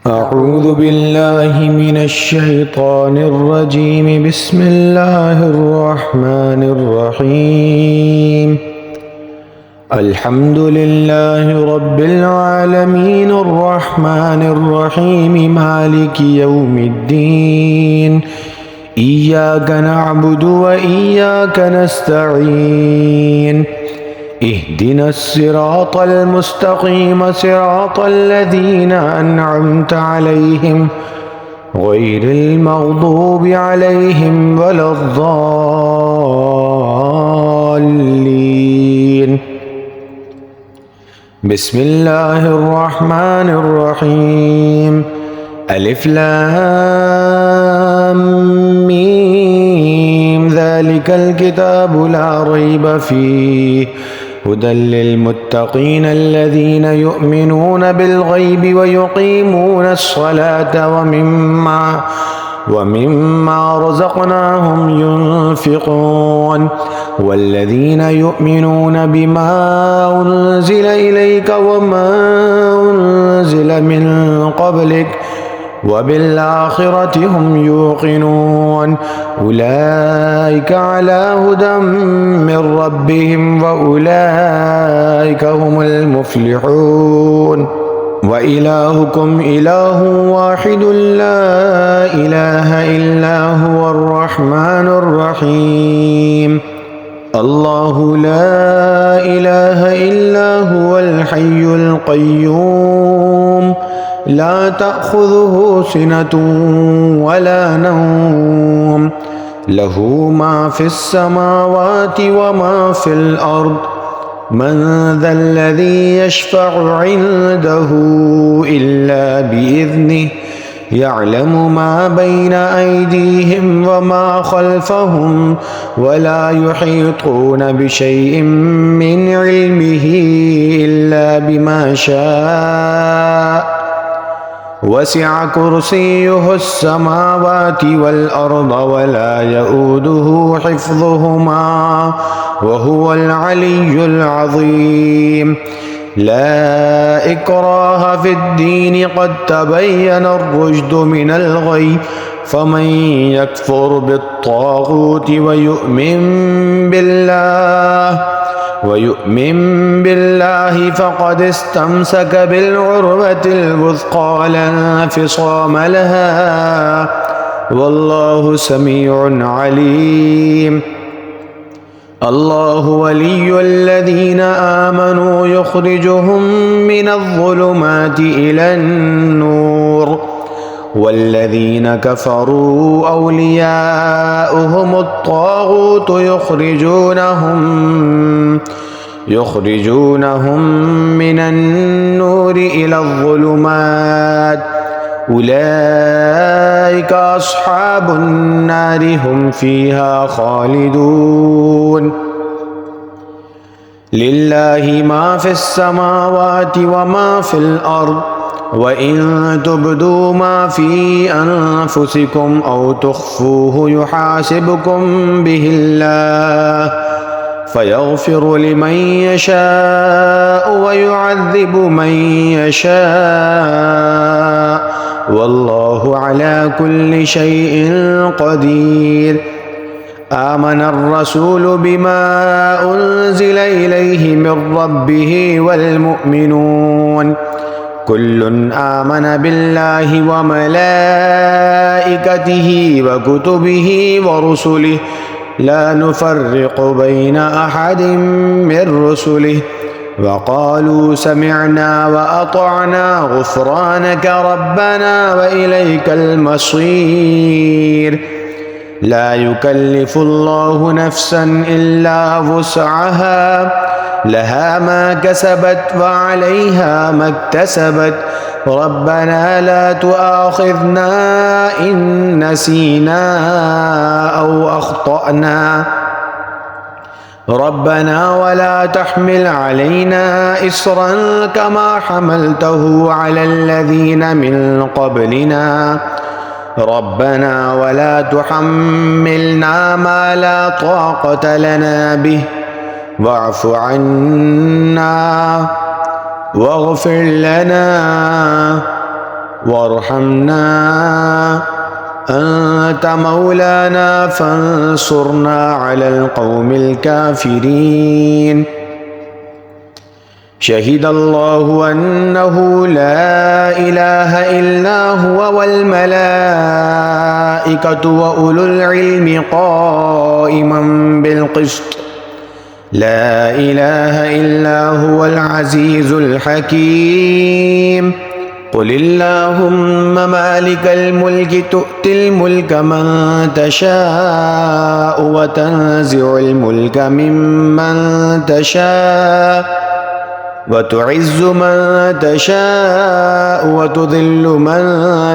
أعوذ بالله من الشيطان الرجيم. بسم الله الرحمن الرحيم. الحمد لله رب العالمين الرحمن الرحيم مالك يوم الدين. إياك نعبد وإياك نستعين. اهدنا الصراط المستقيم صراط الذين أنعمت عليهم غير المغضوب عليهم ولا الضالين. بسم الله الرحمن الرحيم. ألف لام ميم. ذلك الكتاب لا ريب فيه هدى للمتقين الذين يؤمنون بالغيب ويقيمون الصلاة ومما رزقناهم ينفقون. والذين يؤمنون بما أنزل إليك وما أنزل من قبلك وبالآخرة هم يوقنون. أولئك على هدى من ربهم وأولئك هم المفلحون. وإلهكم إله واحد لا إله إلا هو الرحمن الرحيم. الله لا إله إلا هو الحي القيوم لا تأخذه سنة ولا نوم. له ما في السماوات وما في الأرض. من ذا الذي يشفع عنده إلا بإذنه. يعلم ما بين أيديهم وما خلفهم ولا يحيطون بشيء من علمه إلا بما شاء. وسع كرسيه السماوات والأرض ولا يؤوده حفظهما وهو العلي العظيم. لا إكراه في الدين قد تبين الرشد من الغي. فمن يكفر بالطاغوت ويؤمن بالله فقد استمسك بالعروة الوثقى لا انفصام لها والله سميع عليم. الله ولي الذين آمنوا يخرجهم من الظلمات إلى النور. والذين كفروا أولياؤهم الطاغوت يخرجونهم من النور إلى الظلمات. أولئك أصحاب النار هم فيها خالدون. لله ما في السماوات وما في الأرض. وإن تبدوا ما في أنفسكم أو تخفوه يحاسبكم به الله فيغفر لمن يشاء ويعذب من يشاء والله على كل شيء قدير. آمن الرسول بما أنزل إليه من ربه والمؤمنون كل آمن بالله وملائكته وكتبه ورسله لا نفرق بين أحد من رسله وقالوا سمعنا وأطعنا غفرانك ربنا وإليك المصير. لا يكلف الله نفسا إلا وسعها لها ما كسبت وعليها ما اكتسبت. ربنا لا تؤاخذنا إن نسينا أو أخطأنا. ربنا ولا تحمل علينا إصرا كما حملته على الذين من قبلنا. ربنا ولا تحملنا ما لا طاقة لنا به واعف عنا واغفر لنا وارحمنا، أنت مولانا فانصرنا على القوم الكافرين. شهد الله أنه لا إله إلا هو والملائكة وأولو العلم قائما بالقسط، لا إله إلا هو العزيز الحكيم. قل اللهم مالك الملك تؤتي الملك من تشاء وتنزع الملك ممن تشاء وتعز من تشاء وتذل من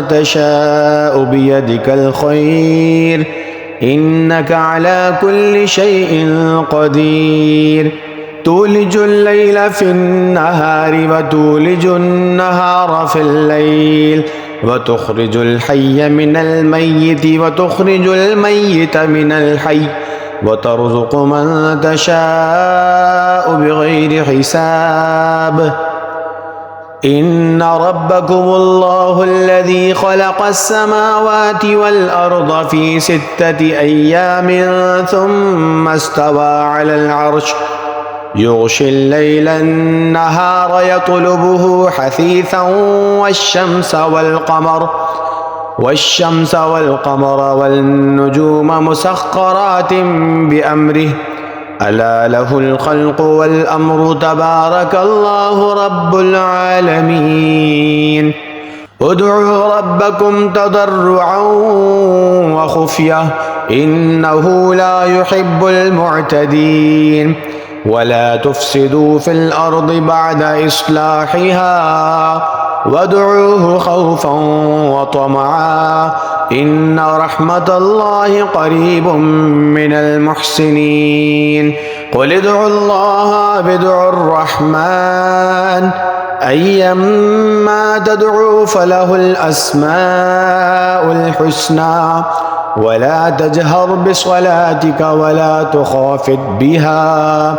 تشاء بيدك الخير، إنك على كل شيء قدير. تولج الليل في النهار وتولج النهار في الليل، وتخرج الحي من الميت وتخرج الميت من الحي، وترزق من تشاء بغير حساب. إن ربكم الله الذي خلق السماوات والأرض في 6 أيام ثم استوى على العرش، يغشي الليل النهار يطلبه حثيثا والشمس والقمر والنجوم مسخرات بأمره، ألا له الخلق والأمر، تبارك الله رب العالمين. ادعوا ربكم تضرعا وخفية إنه لا يحب المعتدين. ولا تفسدوا في الأرض بعد إصلاحها وادعوه خوفا وطمعا إن رحمة الله قريب من المحسنين. قل ادعوا الله ادعوا الرحمن أيما تدعوا فله الأسماء الحسنى، ولا تجهر بصلاتك ولا تخافت بها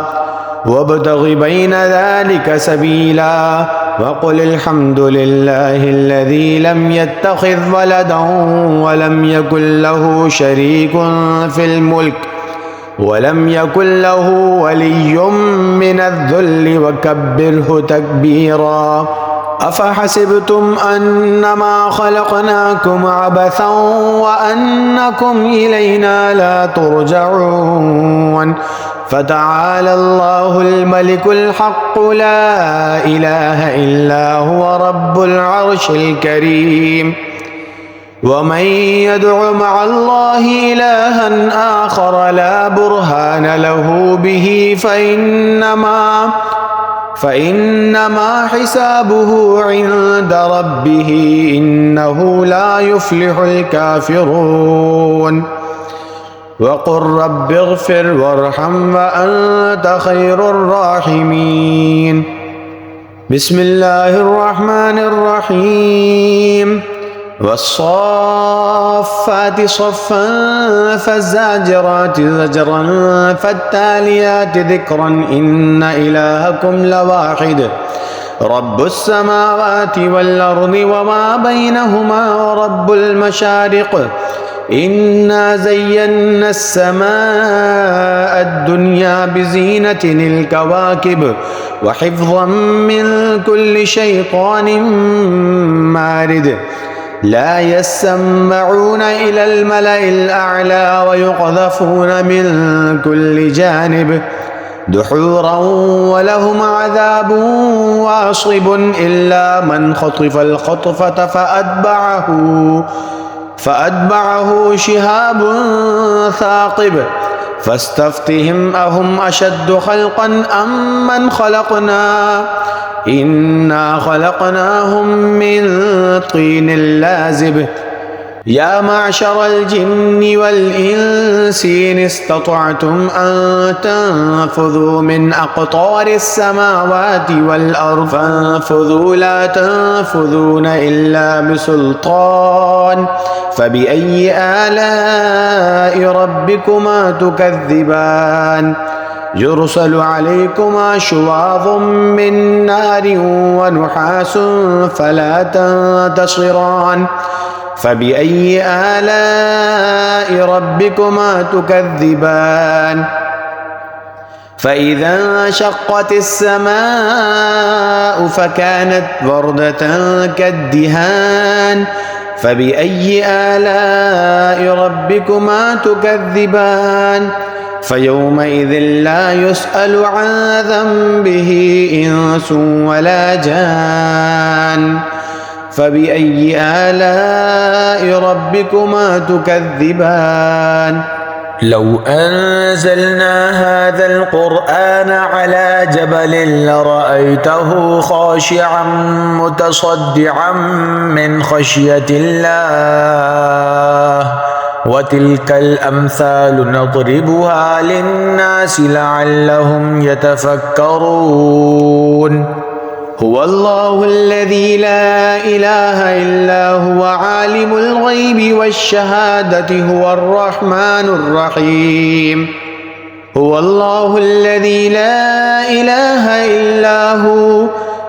وابتغ بين ذلك سبيلا، وقل الحمد لله الذي لم يتخذ ولدا ولم يكن له شريك في الملك ولم يكن له ولي من الذل وكبره تكبيرا. أفحسبتم أنما خلقناكم عبثا وأنكم إلينا لا ترجعون. فتعالى الله الملك الحق لا إله إلا هو رب العرش الكريم. ومن يدع مع الله إلها آخر لا برهان له به فإنما حسابه عند ربه إنه لا يفلح الكافرون. وقل رب اغفر وارحم وأنت خير الراحمين. بسم الله الرحمن الرحيم. والصافات صفا فالزاجرات زجرا فالتاليات ذكرا إن إلهكم لواحد رب السماوات والأرض وما بينهما ورب المشارق. إنا زينا السماء الدنيا بزينة الكواكب وحفظا من كل شيطان مارد. لا يسمعون إلى الملأ الأعلى ويقذفون من كل جانب دحورا ولهم عذاب واصب إلا من خطف الخطفة فأتبعه شهاب ثاقب. فاستفتهم أهم أشد خلقا أم من خلقنا إنا خلقناهم من طين لازب. يا معشر الجن والإنس إن استطعتم أن تنفذوا من أقطار السماوات والأرض فانفذوا لا تنفذون إلا بسلطان. فبأي آلاء ربكما تكذبان؟ يرسل عليكما شواظ من نار ونحاس فلا تنتصران فبأي آلاء ربكما تكذبان فإذا انشقت السماء فكانت وردة كالدهان فبأي آلاء ربكما تكذبان فيومئذ لا يسأل عن ذنبه إنس ولا جان فبأي آلاء ربكما تكذبان لو أنزلنا هذا القرآن على جبل لرأيته خاشعا متصدعا من خشية الله وتلك الأمثال نضربها للناس لعلهم يتفكرون هو الله الذي لا إله إلا هو عالم الغيب والشهادة هو الرحمن الرحيم هو الله الذي لا إله إلا هو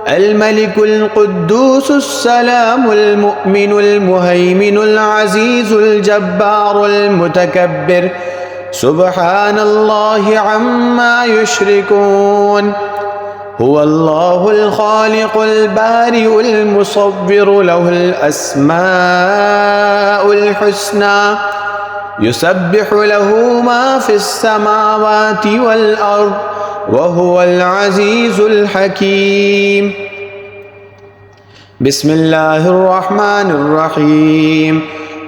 الملك القدوس السلام المؤمن المهيمن العزيز الجبار المتكبر سبحان الله عما يشركون هو الله الخالق البارئ المصور له الأسماء الحسنى يسبح له ما في السماوات والأرض وهو العزيز الحكيم بسم الله الرحمن الرحيم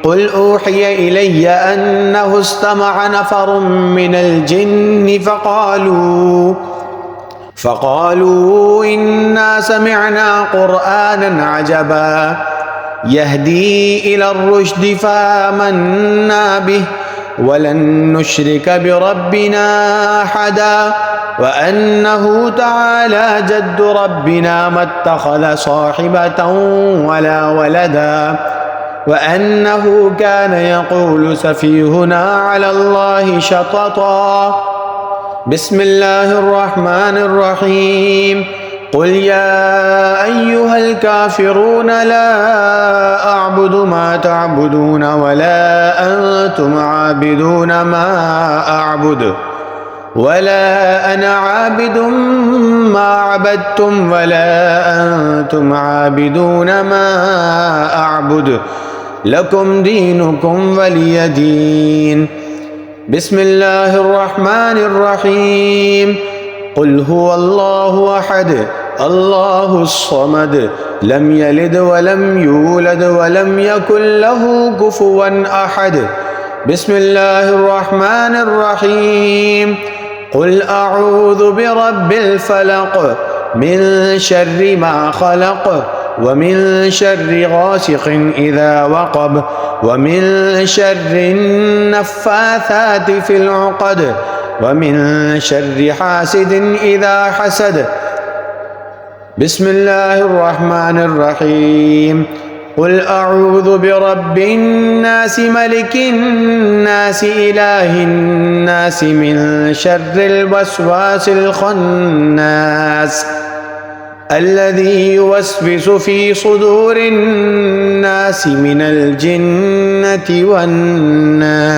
قل أوحي إلي أنه استمع نفر من الجن فقالوا إنا سمعنا قرآنا عجبا يهدي إلى الرشد فآمنا به ولن نشرك بربنا أحدا وأنه تعالى جد ربنا ما اتخذ صاحبة ولا ولدا وأنه كان يقول سفيهنا على الله شططا بسم الله الرحمن الرحيم قل يا أيها الكافرون لا أعبد ما تعبدون ولا أنتم عابدون ما أعبد ولا أنا عابد ما عبدتم ولا أنتم عابدون ما أعبد لكم دينكم ولي دين بسم الله الرحمن الرحيم قل هو الله أحد الله الصمد لم يلد ولم يولد ولم يكن له كفوا أحد بسم الله الرحمن الرحيم قل أعوذ برب الفلق من شر ما خلق ومن شر غاسق إذا وقب ومن شر النفاثات في العقد ومن شر حاسد إذا حسد بسم الله الرحمن الرحيم قل أعوذ برب الناس ملك الناس إله الناس من شر الوسواس الخناس الذي يوسوس في صدور الناس من الجنة والناس